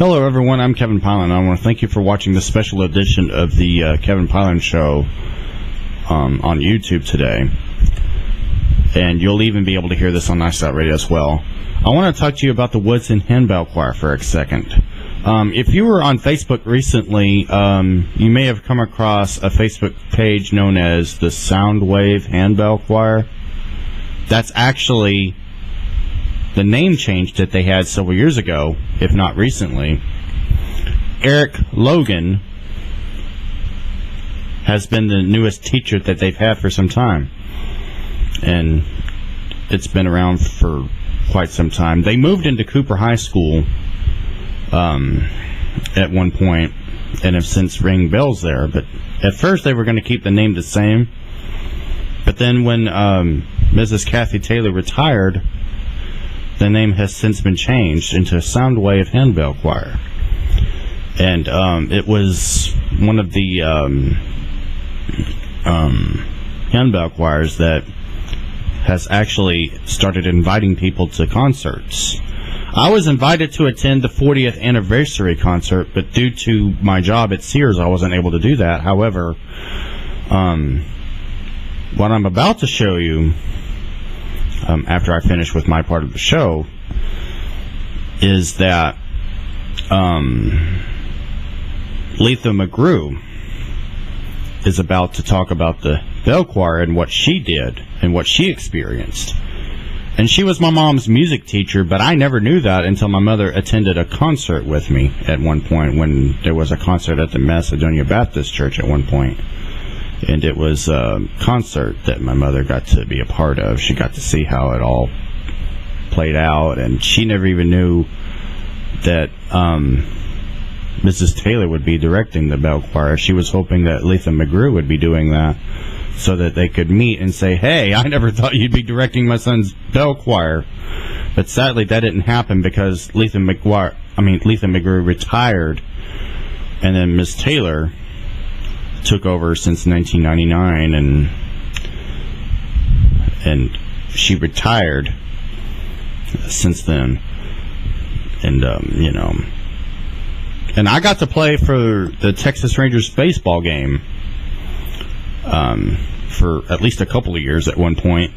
Hello, everyone. I'm Kevin Pilon. I want to thank you for watching this special edition of the Kevin Pilon Show on YouTube today. And you'll even be able to hear this on Nice.Radio as well. I want to talk to you about the Woodson Handbell Choir for a second. If you were on Facebook recently, you may have come across a Facebook page known as the Soundwave Handbell Choir. That's actually the name change that they had several years ago, if not recently. Eric Logan has been the newest teacher that they've had for some time. And it's been around for quite some time. They moved into Cooper High School at one point and have since rang bells there. But at first they were going to keep the name the same. But then when Mrs. Cathy Taylor retired, the name has since been changed into Soundwave Handbell Choir. And it was one of the handbell choirs that has actually started inviting people to concerts. I was invited to attend the 40th anniversary concert, but due to my job at Sears, I wasn't able to do that. However, what I'm about to show you, after I finish with my part of the show, is that Letha McGrew is about to talk about the bell choir and what she did and what she experienced. And she was my mom's music teacher, but I never knew that until my mother attended a concert with me at one point, when there was a concert at the Macedonia Baptist Church at one point. And it was a concert that my mother got to be a part of. She got to see how it all played out, and she never even knew that Mrs. Taylor would be directing the bell choir. She was hoping that Letha McGrew would be doing that so that they could meet and say, hey, I never thought you'd be directing my son's bell choir. But sadly, that didn't happen because Letha McGrew retired, and then Miss Taylor took over since 1999, and she retired since then. And and I got to play for the Texas Rangers baseball game for at least a couple of years at one point.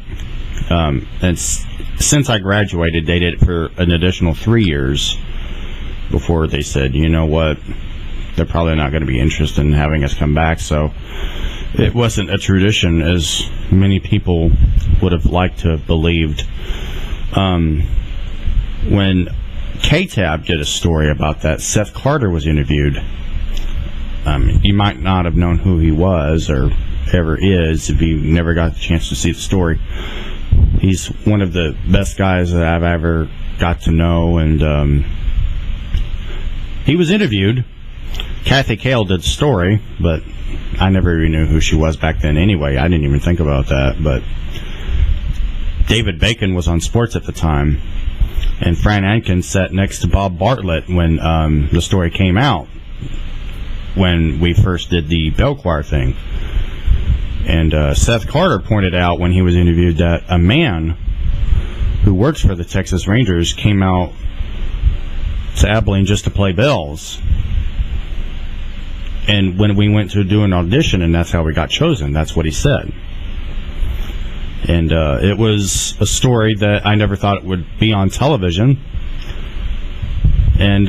And since I graduated, they did it for an additional 3 years before they said, you know what, they're probably not going to be interested in having us come back. So it wasn't a tradition as many people would have liked to have believed. When K-Tab did a story about that, Seth Carter was interviewed. You might not have known who he was or ever is if you never got the chance to see the story. He's one of the best guys that I've ever got to know, and he was interviewed. Cathy Taylor did the story, but I never even knew who she was back then anyway. I didn't even think about that. But David Bacon was on sports at the time, and Fran Atkins sat next to Bob Bartlett when the story came out, when we first did the bell choir thing. And Seth Carter pointed out when he was interviewed that a man who works for the Texas Rangers came out to Abilene just to play bells. And when we went to do an audition, and that's how we got chosen, that's what he said. And it was a story that I never thought it would be on television. And,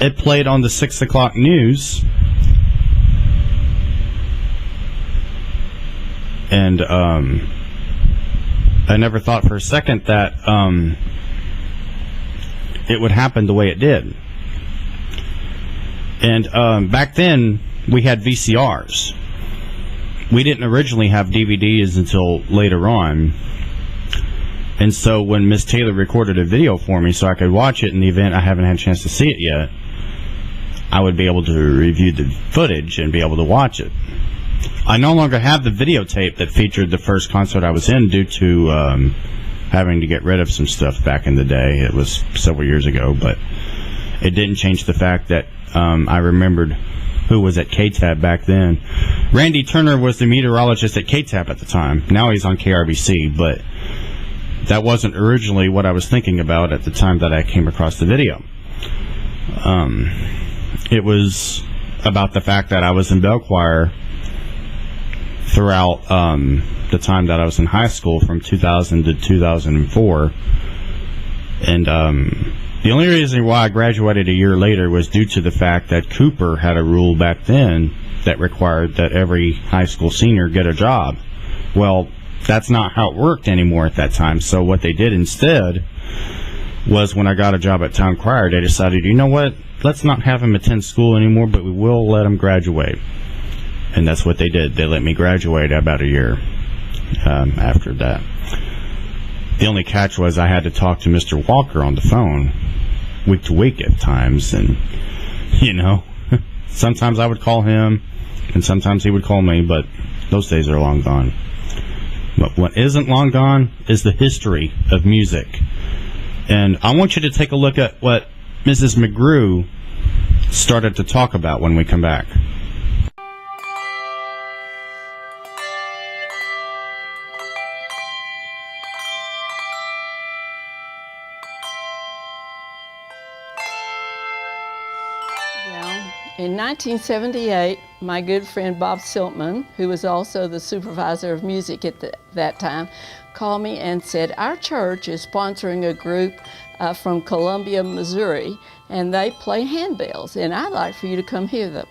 it played on the 6 o'clock news. And I never thought for a second that it would happen the way it did. And back then, we had VCRs. We didn't originally have DVDs until later on. And so when Miss Taylor recorded a video for me so I could watch it in the event I haven't had a chance to see it yet, I would be able to review the footage and be able to watch it. I no longer have the videotape that featured the first concert I was in due to having to get rid of some stuff back in the day. It was several years ago, but it didn't change the fact that I remembered who was at KTAB back then. Randy Turner was the meteorologist at KTAB at the time. Now he's on KRBC, but that wasn't originally what I was thinking about at the time that I came across the video. It was about the fact that I was in bell choir throughout the time that I was in high school, from 2000 to 2004. And the only reason why I graduated a year later was due to the fact that Cooper had a rule back then that required that every high school senior get a job. Well, that's not how it worked anymore at that time. So what they did instead was, when I got a job at town choir, they decided, you know what, let's not have him attend school anymore, but we will let him graduate. And that's what they did. They let me graduate about a year after that. The only catch was I had to talk to Mr. Walker on the phone week to week at times, and sometimes I would call him and sometimes he would call me, but those days are long gone. But what isn't long gone is the history of music. And I want you to take a look at what Mrs. McGrew started to talk about when we come back. In 1978, my good friend Bob Siltman, who was also the supervisor of music at that time, called me and said, our church is sponsoring a group from Columbia, Missouri, and they play handbells, and I'd like for you to come hear them.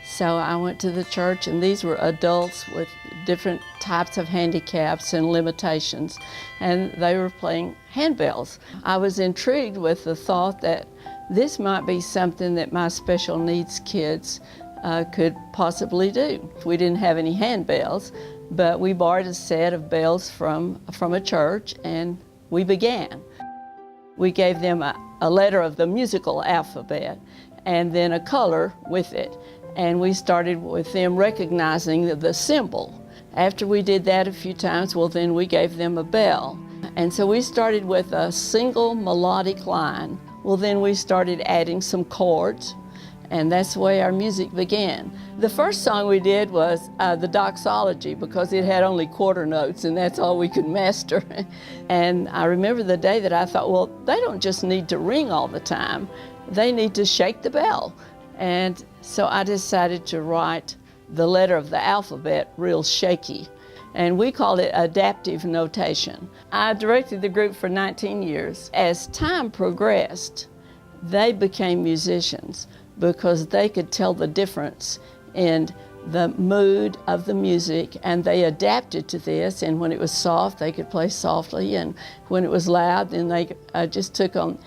So I went to the church, and these were adults with different types of handicaps and limitations, and they were playing handbells. I was intrigued with the thought that this might be something that my special needs kids could possibly do. We didn't have any handbells, but we borrowed a set of bells from a church, and we began. We gave them a letter of the musical alphabet and then a color with it, and we started with them recognizing the symbol. After we did that a few times, well, then we gave them a bell. And so we started with a single melodic line. Well, then we started adding some chords, and that's the way our music began. The first song we did was the doxology, because it had only quarter notes, and that's all we could master. And I remember the day that I thought, well, they don't just need to ring all the time, they need to shake the bell. And so I decided to write the letter of the alphabet real shaky, and we called it adaptive notation. I directed the group for 19 years. As time progressed, they became musicians because they could tell the difference in the mood of the music, and they adapted to this, and when it was soft, they could play softly, and when it was loud, then they just took on.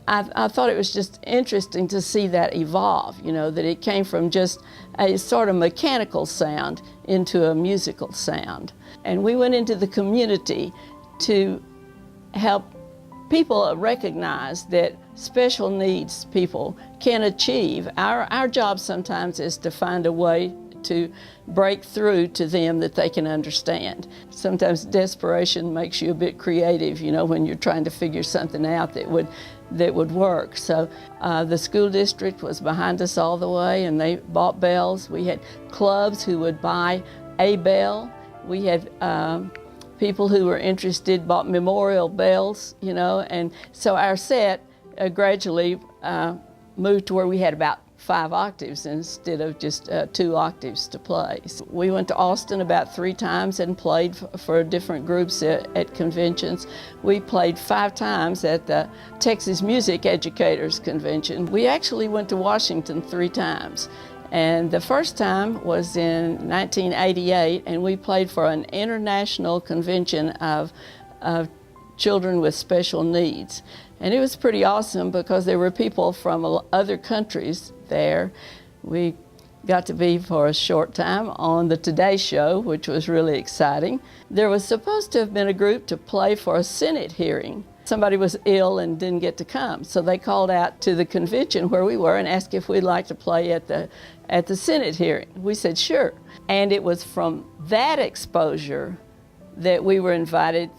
I thought it was just interesting to see that evolve, that it came from just a sort of mechanical sound into a musical sound. And we went into the community to help people recognize that special needs people can achieve. Our job sometimes is to find a way to break through to them that they can understand. Sometimes desperation makes you a bit creative, when you're trying to figure something out that would work. So the school district was behind us all the way, and they bought bells. We had clubs who would buy a bell. We had people who were interested bought memorial bells, and so our set gradually moved to where we had about 5 octaves instead of just 2 octaves to play. So we went to Austin about 3 times and played for different groups at conventions. We played 5 times at the Texas Music Educators Convention. We actually went to Washington 3 times. And the first time was in 1988, and we played for an international convention of children with special needs. And it was pretty awesome because there were people from other countries there. We got to be for a short time on the Today Show, which was really exciting. There was supposed to have been a group to play for a Senate hearing. Somebody was ill and didn't get to come, so they called out to the convention where we were and asked if we'd like to play at the Senate hearing. We said sure. And it was from that exposure that we were invited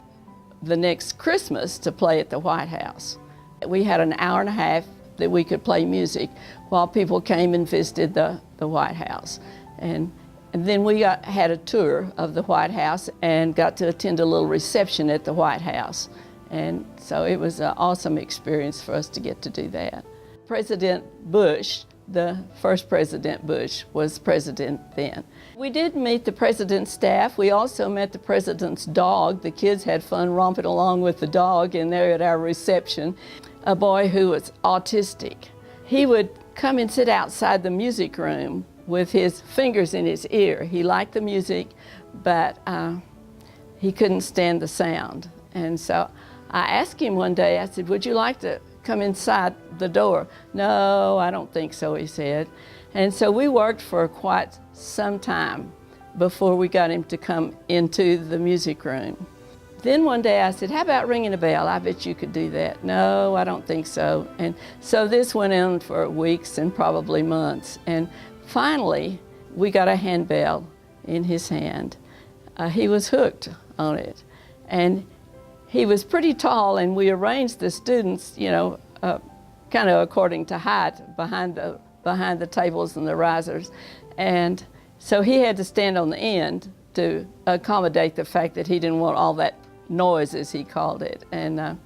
the next Christmas to play at the White House. We had an hour and a half that we could play music while people came and visited the White House. And then we had a tour of the White House and got to attend a little reception at the White House. And so it was an awesome experience for us to get to do that. President Bush, the first President Bush, was president then. We did meet the president's staff. We also met the president's dog. The kids had fun romping along with the dog in there at our reception. A boy who was autistic. He would come and sit outside the music room with his fingers in his ear. He liked the music, but he couldn't stand the sound. And so I asked him one day, I said, would you like to come inside the door? No, I don't think so, he said. And so we worked for quite some time before we got him to come into the music room. Then one day I said, how about ringing a bell? I bet you could do that. No, I don't think so. And so this went on for weeks and probably months. And finally, we got a handbell in his hand. He was hooked on it. And he was pretty tall, and we arranged the students, kind of according to height behind the tables and the risers. And so he had to stand on the end to accommodate the fact that he didn't want all that noise, as he called it. And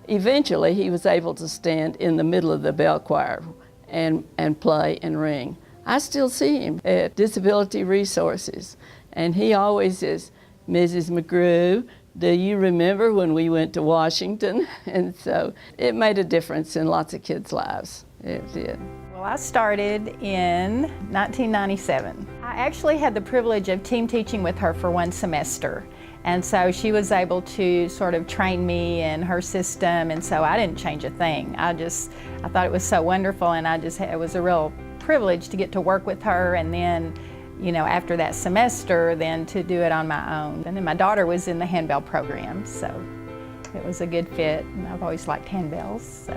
eventually he was able to stand in the middle of the bell choir and play and ring. I still see him at Disability Resources, and he always says, Mrs. McGrew, do you remember when we went to Washington? And so it made a difference in lots of kids' lives. It did. Well, I started in 1997. I actually had the privilege of team teaching with her for one semester. And so she was able to sort of train me in her system, and so I didn't change a thing. I thought it was so wonderful, and it was a real privilege to get to work with her, and then, after that semester, then to do it on my own. And then my daughter was in the handbell program, so it was a good fit, and I've always liked handbells, so.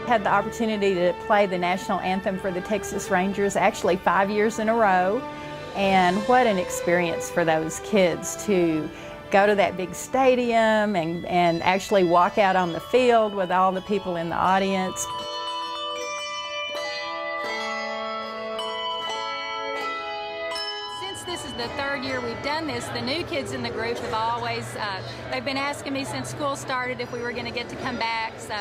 Had the opportunity to play the national anthem for the Texas Rangers, actually 5 years in a row. And what an experience for those kids to go to that big stadium and actually walk out on the field with all the people in the audience. This is the third year we've done this. The new kids in the group have always, they've been asking me since school started if we were going to get to come back, so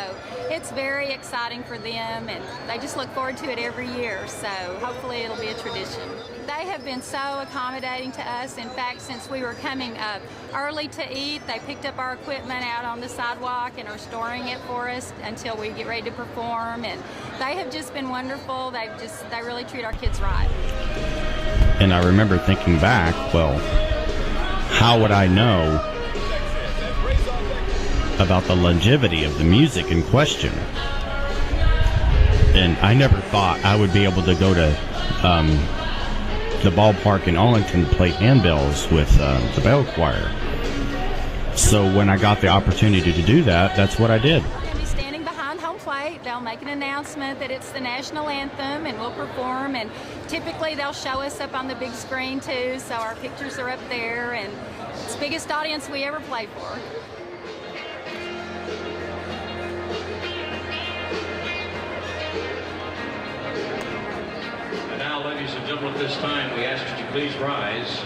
it's very exciting for them, and they just look forward to it every year, so hopefully it'll be a tradition. They have been so accommodating to us. In fact, since we were coming up early to eat, they picked up our equipment out on the sidewalk and are storing it for us until we get ready to perform, and they have just been wonderful. They really treat our kids right. And I remember thinking back, well, how would I know about the longevity of the music in question? And I never thought I would be able to go to the ballpark in Arlington to play handbells with the bell choir. So when I got the opportunity to do that, that's what I did. They'll make an announcement that it's the national anthem, and we'll perform, and typically they'll show us up on the big screen too, so our pictures are up there, and it's the biggest audience we ever play for. And now, ladies and gentlemen, at this time we ask that you please rise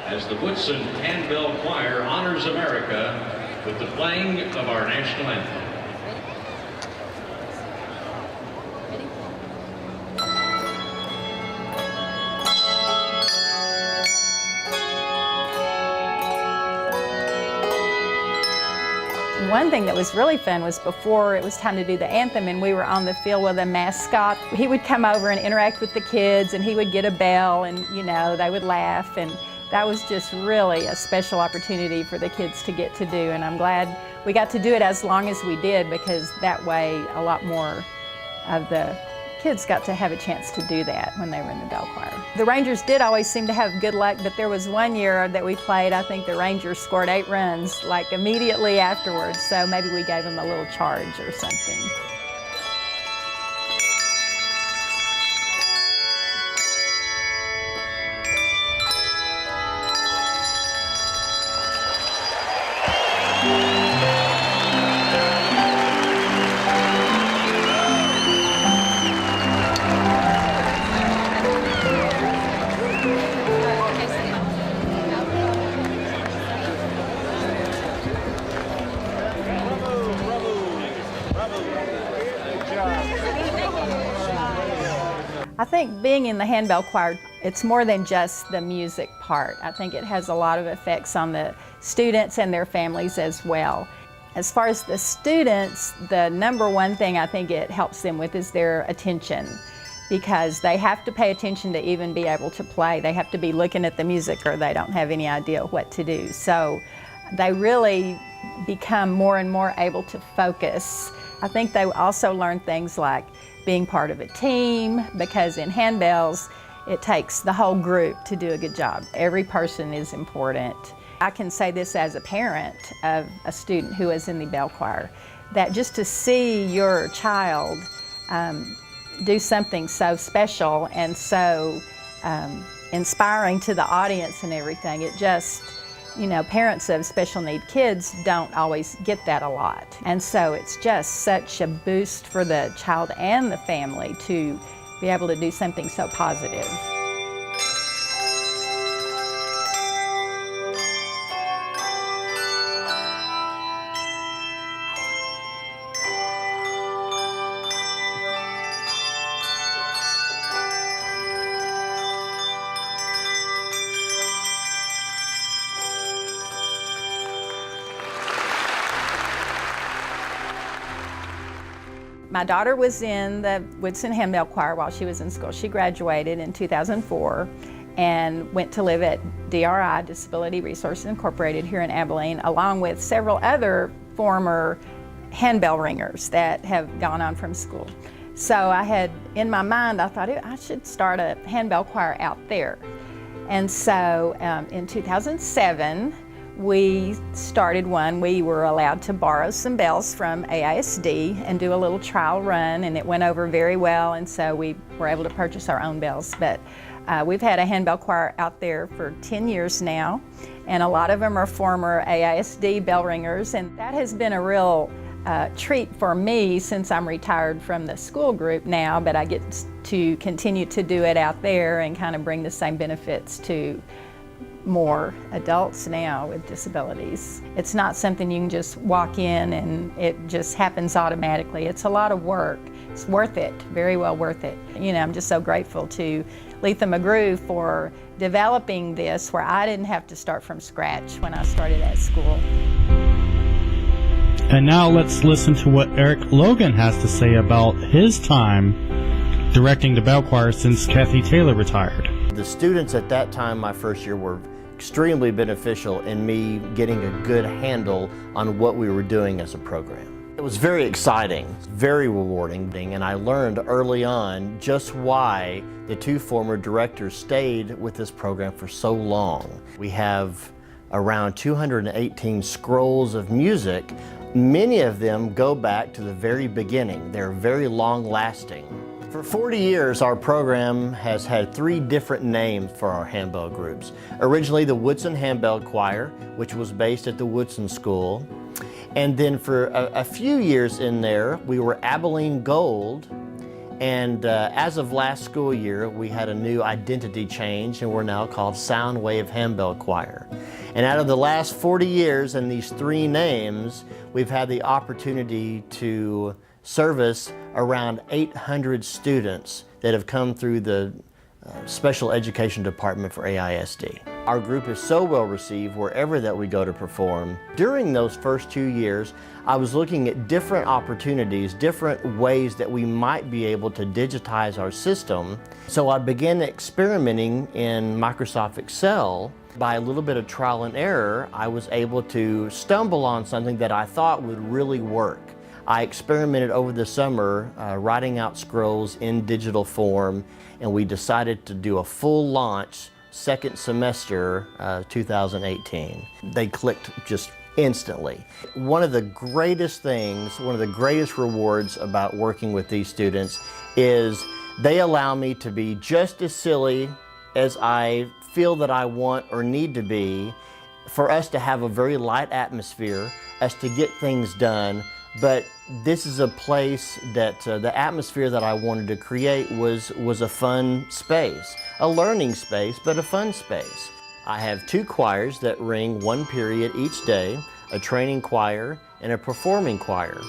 as the Woodson Handbell Choir honors America with the playing of our national anthem. One thing that was really fun was before it was time to do the anthem and we were on the field with a mascot, he would come over and interact with the kids, and he would get a bell, and they would laugh, and that was just really a special opportunity for the kids to get to do, and I'm glad we got to do it as long as we did, because that way a lot more of the kids got to have a chance to do that when they were in the bell choir. The Rangers did always seem to have good luck, but there was one year that we played, I think the Rangers scored 8 runs like immediately afterwards, so maybe we gave them a little charge or something. think being in the handbell choir, it's more than just the music part. I think it has a lot of effects on the students and their families as well. As far as the students, the number one thing I think it helps them with is their attention, because they have to pay attention to even be able to play. They have to be looking at the music or they don't have any idea what to do. So they really become more and more able to focus. I think they also learn things like being part of a team, because in handbells, it takes the whole group to do a good job. Every person is important. I can say this as a parent of a student who is in the bell choir, that just to see your child do something so special and so inspiring to the audience and everything, it just, you know, parents of special need kids don't always get that a lot. And so it's just such a boost for the child and the family to be able to do something so positive. My daughter was in the Woodson Handbell Choir while she was in school. She graduated in 2004 and went to live at DRI, Disability Resources Incorporated, here in Abilene, along with several other former handbell ringers that have gone on from school. So I had, in my mind, I thought I should start a handbell choir out there. And so in 2007, we started one. We were allowed to borrow some bells from AISD and do a little trial run, and it went over very well, and so we were able to purchase our own bells. But we've had a handbell choir out there for 10 years now, and a lot of them are former AISD bell ringers, and that has been a real treat for me since I'm retired from the school group now, but I get to continue to do it out there and kind of bring the same benefits to more adults now with disabilities. It's not something you can just walk in and it just happens automatically. It's a lot of work. It's worth it, very well worth it. You know, I'm just so grateful to Letha McGrew for developing this where I didn't have to start from scratch when I started at school. And now let's listen to what Eric Logan has to say about his time directing the bell choir since Cathy Taylor retired. The students at that time, my first year, were extremely beneficial in me getting a good handle on what we were doing as a program. It was very exciting, very rewarding, and I learned early on just why the two former directors stayed with this program for so long. We have around 218 scrolls of music. Many of them go back to the very beginning. They're very long-lasting. For 40 years, our program has had 3 different names for our handbell groups. Originally, the Woodson Handbell Choir, which was based at the Woodson School. And then for a few years in there, we were Abilene Gold. And as of last school year, we had a new identity change, and we're now called Soundwave Handbell Choir. And out of the last 40 years and these 3 names, we've had the opportunity to service around 800 students that have come through the Special Education Department for AISD. Our group is so well received wherever that we go to perform. During those first 2 years, I was looking at different opportunities, different ways that we might be able to digitize our system. So I began experimenting in Microsoft Excel. By a little bit of trial and error, I was able to stumble on something that I thought would really work. I experimented over the summer writing out scrolls in digital form, and we decided to do a full launch second semester 2018. They clicked just instantly. One of the greatest things, one of the greatest rewards about working with these students is they allow me to be just as silly as I feel that I want or need to be, for us to have a very light atmosphere, us to get things done. But this is a place that the atmosphere that I wanted to create was a fun space, a learning space, but a fun space. I have 2 choirs that ring 1 period each day, a training choir and a performing choir.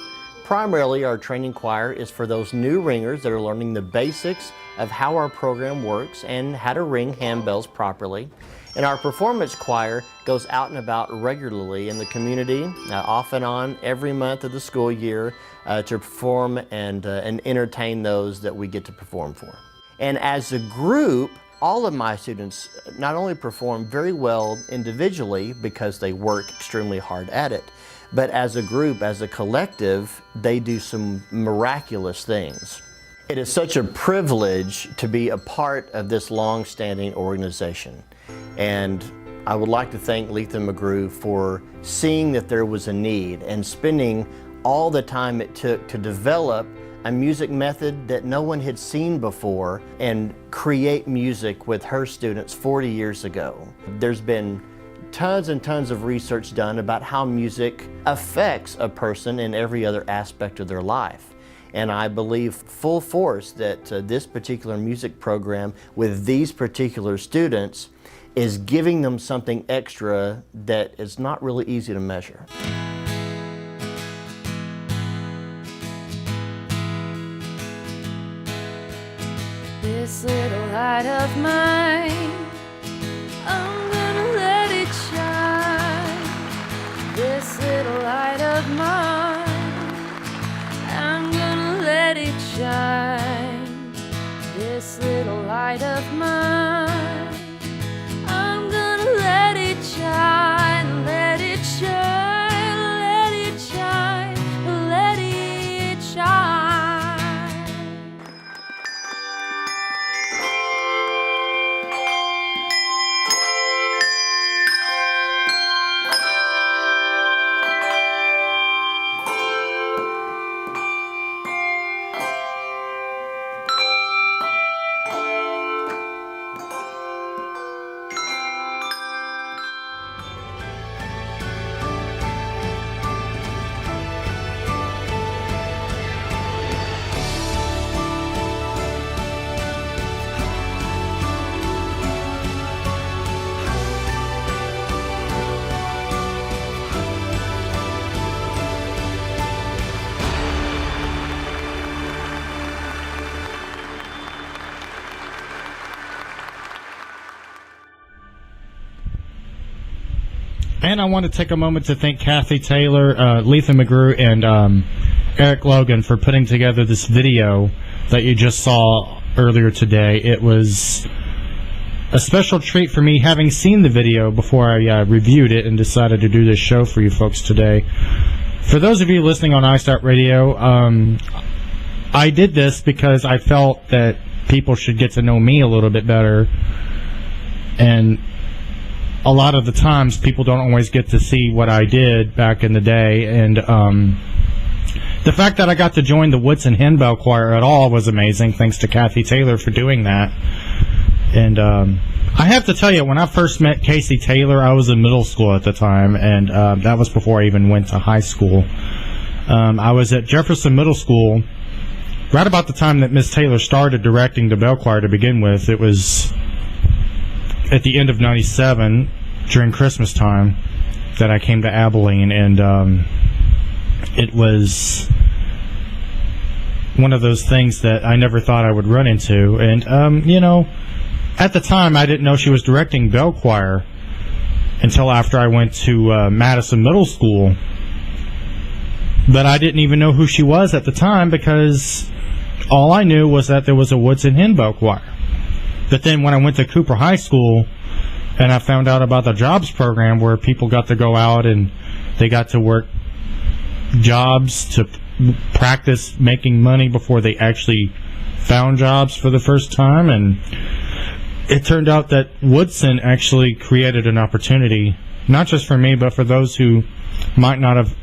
Primarily, our training choir is for those new ringers that are learning the basics of how our program works and how to ring handbells properly. And our performance choir goes out and about regularly in the community, off and on, every month of the school year to perform and entertain those that we get to perform for. And as a group, all of my students not only perform very well individually because they work extremely hard at it, but as a group, as a collective, they do some miraculous things. It is such a privilege to be a part of this long-standing organization. And I would like to thank Letha McGrew for seeing that there was a need and spending all the time it took to develop a music method that no one had seen before and create music with her students 40 years ago. There's been tons and tons of research done about how music affects a person in every other aspect of their life. And I believe full force that this particular music program with these particular students is giving them something extra that is not really easy to measure. This little light of mine, I'm gonna let it shine. This little light of mine, I'm gonna let it shine. This little light of mine, I'm gonna let it shine, let it shine, let it shine, let it shine. And I want to take a moment to thank Cathy Taylor, Letha McGrew, and Eric Logan for putting together this video that you just saw earlier today. It was a special treat for me, having seen the video before I reviewed it and decided to do this show for you folks today. For those of you listening on iStart Radio, I did this because I felt that people should get to know me a little bit better, and a lot of the times people don't always get to see what I did back in the day. And the fact that I got to join the Woodson Handbell Choir at all was amazing, thanks to Cathy Taylor for doing that. And I have to tell you, when I first met Cathy Taylor, I was in middle school at the time, and that was before I even went to high school. I was at Jefferson Middle School right about the time that Miss Taylor started directing the bell choir to begin with. It was at the end of '97, during Christmas time, that I came to Abilene, and it was one of those things that I never thought I would run into. And you know, at the time I didn't know she was directing bell choir until after I went to Madison Middle School, but I didn't even know who she was at the time, because all I knew was that there was a Woodson Handbell Choir. But then when I went to Cooper High School and I found out about the jobs program, where people got to go out and they got to work jobs to practice making money before they actually found jobs for the first time, and it turned out that Woodson actually created an opportunity, not just for me, but for those who might not have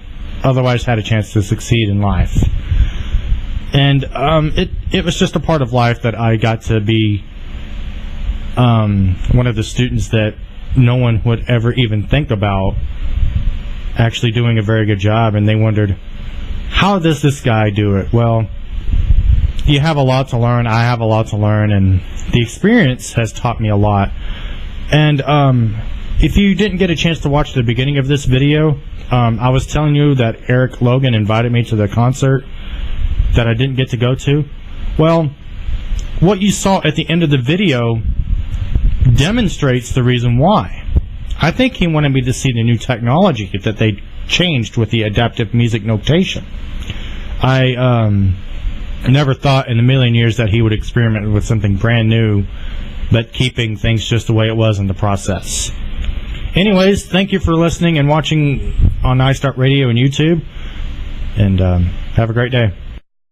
otherwise had a chance to succeed in life. And it was just a part of life that I got to be one of the students that no one would ever even think about actually doing a very good job, and they wondered, how does this guy do it? Well, you have a lot to learn. I have a lot to learn, and the experience has taught me a lot. And If you didn't get a chance to watch the beginning of this video, I was telling you that Eric Logan invited me to the concert that I didn't get to go to. Well, what you saw at the end of the video demonstrates the reason why. I think he wanted me to see the new technology that they changed with the adaptive music notation. I never thought in a million years that he would experiment with something brand new, but keeping things just the way it was in the process. Anyways, thank you for listening and watching on iStart Radio and YouTube, and have a great day.